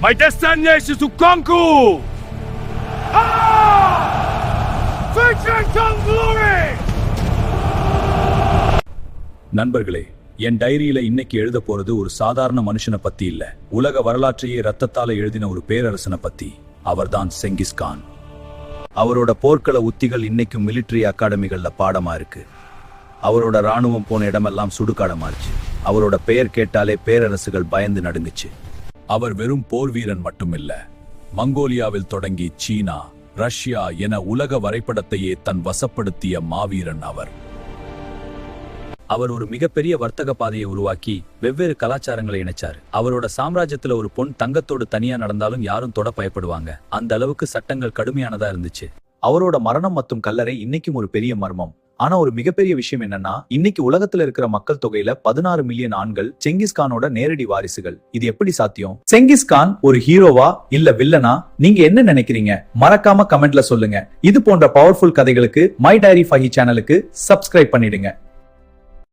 My destination is to conquer. Vengeance and glory. நண்பர்களே, என் டைரியில இன்னைக்கு எழுத போறது ஒரு சாதாரண மனுஷனை பத்தி இல்ல, உலக வரலாற்றையே ரத்தத்தால எழுதின ஒரு பேரரசனை பத்தி. அவர்தான் செங்கிஸ்கான். அவரோட போர்க்கள உத்திகள் இன்னைக்கும் மிலிட்டரி அகாடமிகள்ல பாடமா இருக்கு. அவரோட ராணுவம் போன இடமெல்லாம் சுடுகாடமாச்சு. அவரோட பெயர் கேட்டாலே பேரரசுகள் பயந்து நடுங்குச்சு. அவர் வெறும் போர் வீரன் மட்டுமில்ல, மங்கோலியாவில் தொடங்கி சீனா, ரஷ்யா என உலக வரைபடத்தையே தன் வசப்படுத்திய மாவீரன் அவர். அவர் ஒரு மிகப்பெரிய வர்த்தக பாதையை உருவாக்கி வெவ்வேறு கலாச்சாரங்களை இணைச்சாரு. அவரோட சாம்ராஜ்யத்துல ஒரு பொன் தங்கத்தோடு தனியா நடந்தாலும் யாரும் தொட பயப்படுவாங்க. அந்த அளவுக்கு சட்டங்கள் கடுமையானதா இருந்துச்சு. அவரோட மரணம் மற்றும் கல்லறை இன்னைக்கும் ஒரு பெரிய மர்மம். ஆனா ஒரு மிகப்பெரிய விஷயம் என்னன்னா, இன்னைக்கு உலகத்துல இருக்கிற மக்கள் தொகையில 16 மில்லியன் ஆண்கள் செங்கிஸ்கானோட நேரடி வாரிசுகள். இது எப்படி சாத்தியம்? செங்கிஸ்கான் ஒரு ஹீரோவா இல்ல வில்லனா? நீங்க என்ன நினைக்கிறீங்க? மறக்காம கமெண்ட்ல சொல்லுங்க. இது போன்ற பவர்ஃபுல் கதைகளுக்கு மை டைரி ஃபஹி சேனலுக்கு சப்ஸ்கிரைப் பண்ணிடுங்க.